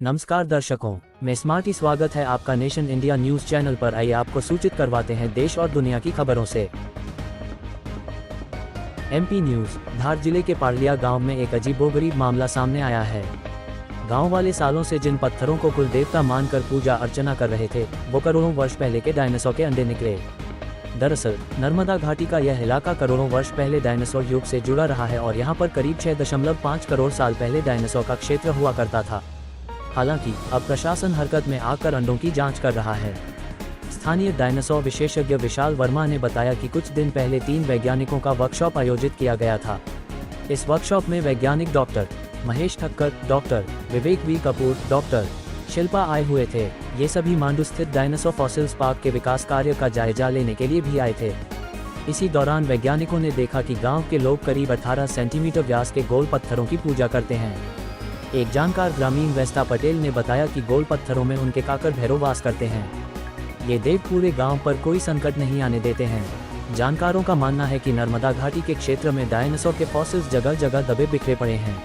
नमस्कार दर्शकों, मैं स्मार्टी स्वागत है आपका नेशन इंडिया न्यूज चैनल पर। आइए आपको सूचित करवाते हैं देश और दुनिया की खबरों से। MP news. धार जिले के पाड़लिया गांव में एक अजीबोगरीब मामला सामने आया है। गांव वाले सालों से जिन पत्थरों को कुल देवता मानकर पूजा अर्चना कर रहे थे, वो करोड़ों वर्ष पहले के डायनासोर के अंडे निकले। दरअसल नर्मदा घाटी का यह इलाका करोड़ों वर्ष पहले डायनासोर युग से जुड़ा रहा है और यहाँ पर करीब 6.5 करोड़ साल पहले डायनासोर का क्षेत्र हुआ करता था। हालांकि अब प्रशासन हरकत में आकर अंडों की जांच कर रहा है। स्थानीय डायनासोर विशेषज्ञ विशाल वर्मा ने बताया कि कुछ दिन पहले 3 वैज्ञानिकों का वर्कशॉप आयोजित किया गया था। इस वर्कशॉप में वैज्ञानिक doctor Mahesh Thakkar, doctor Vivek V Kapoor, doctor Shilpa आए हुए थे। ये सभी मांडू स्थित डायनासोर फॉसिल्स पार्क के विकास कार्य का जायजा लेने के लिए भी आए थे। इसी दौरान वैज्ञानिकों ने देखा कि गांव के लोग करीब 18 सेंटीमीटर व्यास के गोल पत्थरों की पूजा करते हैं। एक जानकार ग्रामीण वेस्ता पटेल ने बताया कि गोल पत्थरों में उनके काकर भैरव वास करते हैं। ये देव पूरे गांव पर कोई संकट नहीं आने देते हैं। जानकारों का मानना है कि नर्मदा घाटी के क्षेत्र में डायनासोर के फॉसिल्स जगह जगह दबे बिखरे पड़े हैं।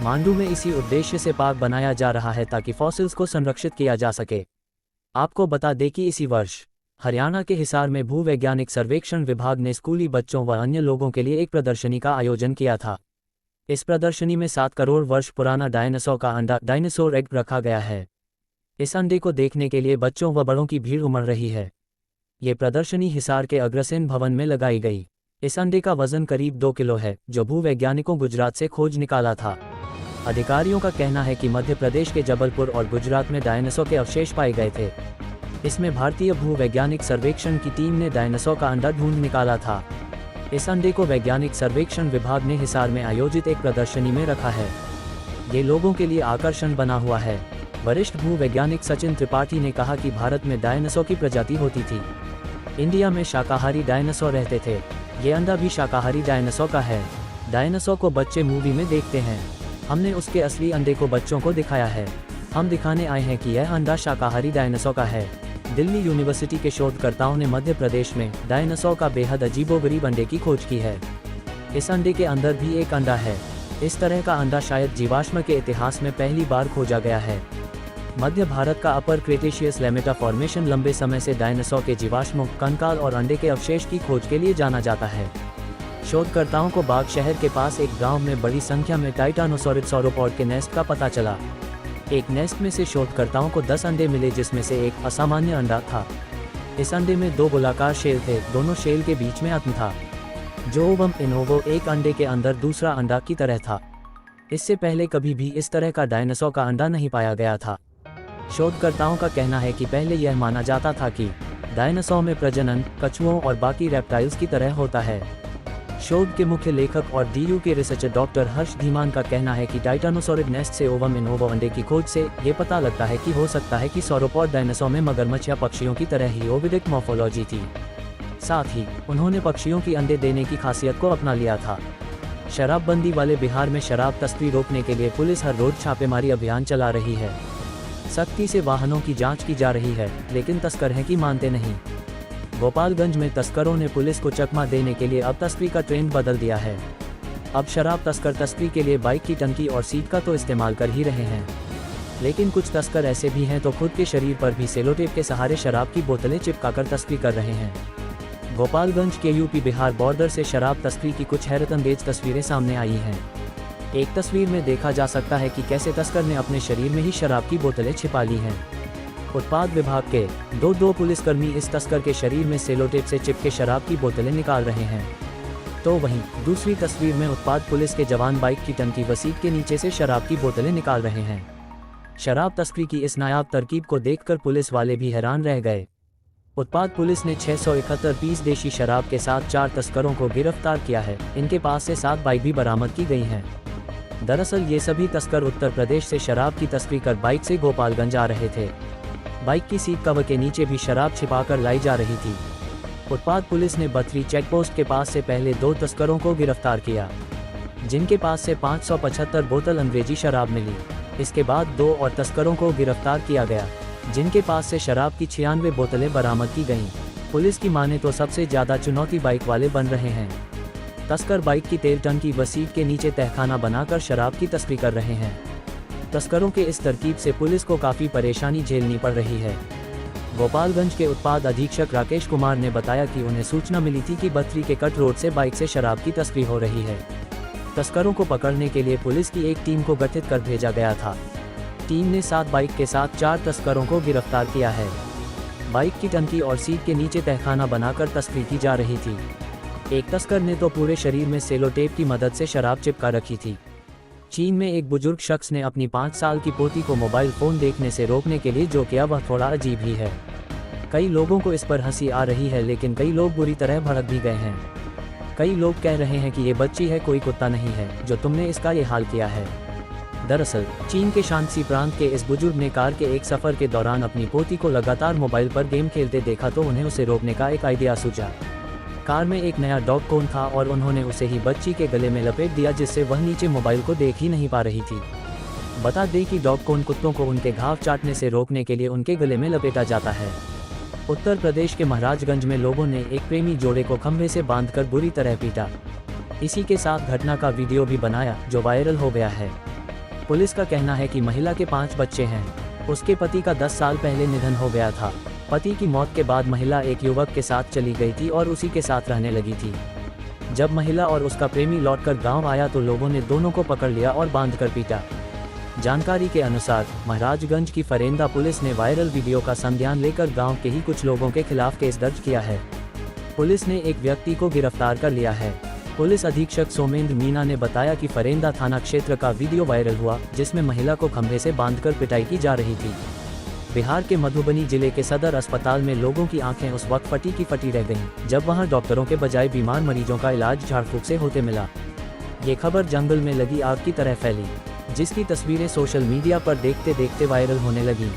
मांडू में इसी उद्देश्य से पार्क बनाया जा रहा है ताकि फॉसिल्स को संरक्षित किया जा सके। आपको बता दें कि इसी वर्ष हरियाणा के हिसार में भूवैज्ञानिक सर्वेक्षण विभाग ने स्कूली बच्चों व अन्य लोगों के लिए एक प्रदर्शनी का आयोजन किया था। इस प्रदर्शनी में 7 करोड़ वर्ष पुराना डायनासोर का अंडा डायनासोर एग रखा गया है। इस अंडे को देखने के लिए बच्चों व बड़ों की भीड़ उमड़ रही है। ये प्रदर्शनी हिसार के अग्रसेन भवन में लगाई गई। इस अंडे का वजन करीब 2 किलो है, जो भूवैज्ञानिकों गुजरात से खोज निकाला था। अधिकारियों का कहना है कि मध्य प्रदेश के जबलपुर और गुजरात में डायनासोर के अवशेष पाए गए थे। इसमें भारतीय भूवैज्ञानिक सर्वेक्षण की टीम ने डायनासोर का अंडा ढूंढ निकाला था। इस अंडे को वैज्ञानिक सर्वेक्षण विभाग ने हिसार में आयोजित एक प्रदर्शनी में रखा है। ये लोगों के लिए आकर्षण बना हुआ है। वरिष्ठ भूवैज्ञानिक सचिन त्रिपाठी ने कहा कि भारत में डायनासोर की प्रजाति होती थी। इंडिया में शाकाहारी डायनासोर रहते थे। ये अंडा भी शाकाहारी डायनासोर का है। डायनासोर को बच्चे मूवी में देखते हैं। हमने उसके असली अंडे को बच्चों को दिखाया है। हम दिखाने आए हैं कि यह अंडा शाकाहारी डायनासोर का है। दिल्ली यूनिवर्सिटी के शोधकर्ताओं ने मध्य प्रदेश में डायनासोर का बेहद अजीबोगरीब अंडे की खोज की है। इस अंडे के अंदर भी एक अंडा है। इस तरह का अंडा शायद जीवाश्म के इतिहास में पहली बार खोजा गया है। मध्य भारत का अपर क्रेटेशियस लेमेटा फॉर्मेशन लंबे समय से डायनासोर के जीवाश्मों, कंकाल और अंडे के अवशेष की खोज के लिए जाना जाता है। शोधकर्ताओं को बाग शहर के पास एक गाँव में बड़ी संख्या में टाइटानोसॉरिड सॉरोपॉड के नेस्ट का पता चला। एक नेस्ट में से शोधकर्ताओं को 10 अंडे मिले, जिसमें से एक असामान्य अंडा था। इस अंडे में 2 गोलाकार शेल थे। दोनों शेल के बीच में अंत था, जो ओवम इनोवो एक अंडे के अंदर दूसरा अंडा की तरह था। इससे पहले कभी भी इस तरह का डायनासोर का अंडा नहीं पाया गया था। शोधकर्ताओं का कहना है कि पहले यह माना जाता था कि डायनासोर में प्रजनन कछुओं और बाकी रेप्टाइल्स की तरह होता है। शोध के मुख्य लेखक और डीयू के रिसर्चर डॉक्टर हर्ष धीमान का कहना है कि टाइटानोसॉरिड नेस्ट से ओवम इनोवो अंडे की खोज से ये पता लगता है कि हो सकता है कि सॉरोपॉड डायनासोर में मगरमच्छ या पक्षियों की तरह ही ओविडिक मॉर्फोलॉजी थी। साथ ही उन्होंने पक्षियों की अंडे देने की खासियत को अपना लिया था। शराबबंदी वाले बिहार में शराब तस्करी रोकने के लिए पुलिस हर रोज छापेमारी अभियान चला रही है। सख्ती से वाहनों की जाँच की जा रही है, लेकिन तस्कर हैं कि मानते नहीं। गोपालगंज में तस्करों ने पुलिस को चकमा देने के लिए अब तस्करी का ट्रेंड बदल दिया है। अब शराब तस्कर तस्करी के लिए बाइक की टंकी और सीट का तो इस्तेमाल कर ही रहे हैं, लेकिन कुछ तस्कर ऐसे भी हैं तो खुद के शरीर पर भी सेलोटेप के सहारे शराब की बोतलें चिपकाकर तस्करी कर रहे हैं। गोपालगंज के यूपी बिहार बॉर्डर से शराब तस्करी की कुछ हैरतअंगेज तस्वीरें सामने आई हैं। एक तस्वीर में देखा जा सकता है कि कैसे तस्कर ने अपने शरीर में ही शराब की बोतलें छिपा ली हैं। उत्पाद विभाग के दो पुलिसकर्मी इस तस्कर के शरीर में सेलोटेप से चिपके शराब की बोतलें निकाल रहे हैं। तो वहीं दूसरी तस्वीर में उत्पाद पुलिस के जवान बाइक की टंकी व सीट के नीचे से शराब की बोतलें निकाल रहे हैं। शराब तस्करी की इस नायाब तरकीब को देखकर पुलिस वाले भी हैरान रह गए। उत्पाद पुलिस ने 671 पीस देशी शराब के साथ 4 तस्करों को गिरफ्तार किया है। इनके पास से 7 बाइक भी बरामद की गई हैं। दरअसल ये सभी तस्कर उत्तर प्रदेश से शराब की तस्करी कर बाइक से गोपालगंज आ रहे थे। बाइक की सीट कवर के नीचे भी शराब छिपाकर लाई जा रही थी। उत्पाद पुलिस ने बथरी चेकपोस्ट के पास से पहले 2 तस्करों को गिरफ्तार किया, जिनके पास से 575 बोतल अंग्रेजी शराब मिली। इसके बाद 2 और तस्करों को गिरफ्तार किया गया, जिनके पास से शराब की 96 बोतलें बरामद की गईं। पुलिस की माने तो सबसे ज़्यादा चुनौती बाइक वाले बन रहे हैं। तस्कर बाइक की तेल टंकी व सीट के नीचे तहखाना बनाकर शराब की तस्करी कर रहे हैं। तस्करों के इस तरकीब से पुलिस को काफ़ी परेशानी झेलनी पड़ रही है। गोपालगंज के उत्पाद अधीक्षक राकेश कुमार ने बताया कि उन्हें सूचना मिली थी कि बथरी के कट रोड से बाइक से शराब की तस्करी हो रही है। तस्करों को पकड़ने के लिए पुलिस की एक टीम को गठित कर भेजा गया था। टीम ने 7 बाइक के साथ 4 तस्करों को गिरफ्तार किया है। बाइक की टंकी और सीट के नीचे तहखाना बनाकर तस्करी की जा रही थी। एक तस्कर ने तो पूरे शरीर में सेलो टेप की मदद से शराब चिपका रखी थी। चीन में एक बुजुर्ग शख्स ने अपनी 5 साल की पोती को मोबाइल फ़ोन देखने से रोकने के लिए जो किया वह थोड़ा अजीब ही है। कई लोगों को इस पर हंसी आ रही है, लेकिन कई लोग बुरी तरह भड़क भी गए हैं। कई लोग कह रहे हैं कि ये बच्ची है, कोई कुत्ता नहीं है जो तुमने इसका ये हाल किया है। दरअसल चीन के शांसी प्रांत के इस बुजुर्ग ने कार के एक सफ़र के दौरान अपनी पोती को लगातार मोबाइल पर गेम खेलते देखा तो उन्हें उसे रोकने का एक आइडिया सूझा। कार में एक नया डॉग कोन था और उन्होंने उसे ही बच्ची के गले में लपेट दिया, जिससे वह नीचे मोबाइल को देख ही नहीं पा रही थी। बता दें कि डॉग कोन कुत्तों को उनके घाव चाटने से रोकने के लिए उनके गले में लपेटा जाता है। उत्तर प्रदेश के महाराजगंज में लोगों ने एक प्रेमी जोड़े को खंभे से बांधकर बुरी तरह पीटा। इसी के साथ घटना का वीडियो भी बनाया जो वायरल हो गया है। पुलिस का कहना है कि महिला के 5 बच्चे हैं। उसके पति का 10 साल पहले निधन हो गया था। पति की मौत के बाद महिला एक युवक के साथ चली गई थी और उसी के साथ रहने लगी थी। जब महिला और उसका प्रेमी लौटकर गांव आया तो लोगों ने दोनों को पकड़ लिया और बांधकर पीटा। जानकारी के अनुसार महाराजगंज की फरेंदा पुलिस ने वायरल वीडियो का संज्ञान लेकर गांव के ही कुछ लोगों के खिलाफ केस दर्ज किया है। पुलिस ने एक व्यक्ति को गिरफ्तार कर लिया है। पुलिस अधीक्षक सोमेंद्र मीना ने बताया कि फरेंदा थाना क्षेत्र का वीडियो वायरल हुआ, जिसमें महिला को खंभे से बांधकर पिटाई की जा रही थी। बिहार के मधुबनी जिले के सदर अस्पताल में लोगों की आंखें उस वक्त फटी की फटी रह गईं, जब वहां डॉक्टरों के बजाय बीमार मरीजों का इलाज झाड़ फूक से होते मिला। ये खबर जंगल में लगी आग की तरह फैली, जिसकी तस्वीरें सोशल मीडिया पर देखते देखते वायरल होने लगी,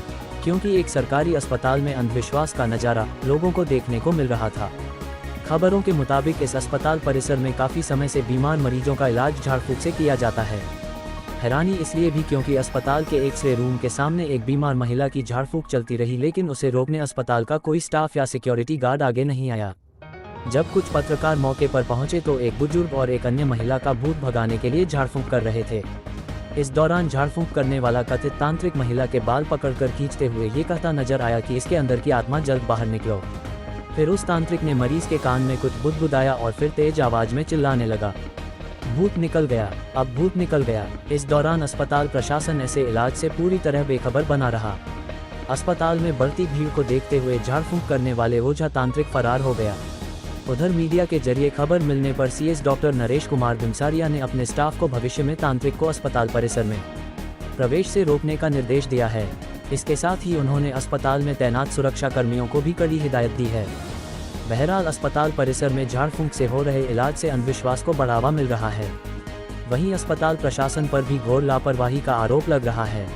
क्योंकि एक सरकारी अस्पताल में अंधविश्वास का नज़ारा लोगों को देखने को मिल रहा था। खबरों के मुताबिक इस अस्पताल परिसर में काफ़ी समय से बीमार मरीजों का इलाज झाड़ फूक से किया जाता है। हैरानी इसलिए भी क्योंकि अस्पताल के एक्स-रे रूम के सामने एक बीमार महिला की झाड़ फूक चलती रही, लेकिन उसे रोकने अस्पताल का कोई स्टाफ या सिक्योरिटी गार्ड आगे नहीं आया। जब कुछ पत्रकार मौके पर पहुंचे तो एक बुजुर्ग और एक अन्य महिला का भूत भगाने के लिए झाड़ फूक कर रहे थे। इस दौरान झाड़ फूक करने वाला कथित तांत्रिक महिला के बाल पकड़कर खींचते हुए ये कहता नजर आया कि इसके अंदर की आत्मा जल्द बाहर निकलो। फिर उस तांत्रिक ने मरीज के कान में कुछ बुदबुदाया और फिर तेज आवाज में चिल्लाने लगा, भूत निकल गया, अब भूत निकल गया। इस दौरान अस्पताल प्रशासन ऐसे इलाज से पूरी तरह बेखबर बना रहा। अस्पताल में बढ़ती भीड़ को देखते हुए झाड़ फूक करने वाले ओझा तांत्रिक फरार हो गया। उधर मीडिया के जरिए खबर मिलने पर सीएस डॉक्टर नरेश कुमार बिमसारिया ने अपने स्टाफ को भविष्य में तांत्रिक को अस्पताल परिसर में प्रवेश से रोकने का निर्देश दिया है। इसके साथ ही उन्होंने अस्पताल में तैनात सुरक्षा कर्मियों को भी कड़ी हिदायत दी है। बहरहाल अस्पताल परिसर में झाड़ फूंक से हो रहे इलाज से अंधविश्वास को बढ़ावा मिल रहा है। वहीं अस्पताल प्रशासन पर भी घोर लापरवाही का आरोप लग रहा है।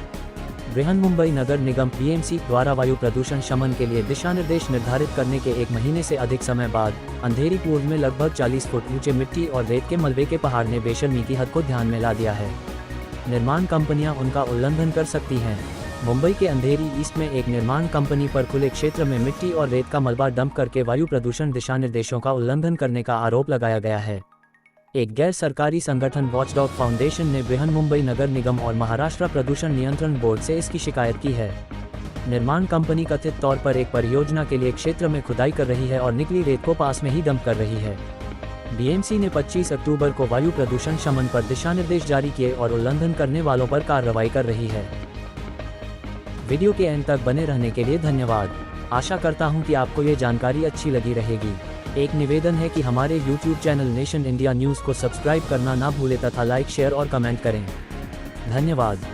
बृहन्मुंबई नगर निगम बीएमसी द्वारा वायु प्रदूषण शमन के लिए दिशा निर्देश निर्धारित करने के 1 महीने से अधिक समय बाद अंधेरी पूर्व में लगभग 40 फुट ऊंचे मिट्टी और रेत के मलबे के पहाड़ ने बेशर्मी की हद को ध्यान में ला दिया है। निर्माण कंपनियां उनका उल्लंघन कर सकती हैं। मुंबई के अंधेरी ईस्ट में एक निर्माण कंपनी पर खुले क्षेत्र में मिट्टी और रेत का मलबा डंप करके वायु प्रदूषण दिशा निर्देशों का उल्लंघन करने का आरोप लगाया गया है। एक गैर सरकारी संगठन वॉचडॉग फाउंडेशन ने बृहन्मुंबई नगर निगम और महाराष्ट्र प्रदूषण नियंत्रण बोर्ड से इसकी शिकायत की है। निर्माण कंपनी कथित तौर पर एक परियोजना के लिए क्षेत्र में खुदाई कर रही है और निकली रेत को पास में ही डंप कर रही है। बीएमसी ने 25 अक्टूबर को वायु प्रदूषण शमन पर दिशा निर्देश जारी किए और उल्लंघन करने वालों पर कार्रवाई कर रही है। वीडियो के अंत तक बने रहने के लिए धन्यवाद। आशा करता हूं कि आपको ये जानकारी अच्छी लगी रहेगी। एक निवेदन है कि हमारे YouTube channel nation India news को सब्सक्राइब करना ना भूलें तथा लाइक, शेयर और कमेंट करें। धन्यवाद।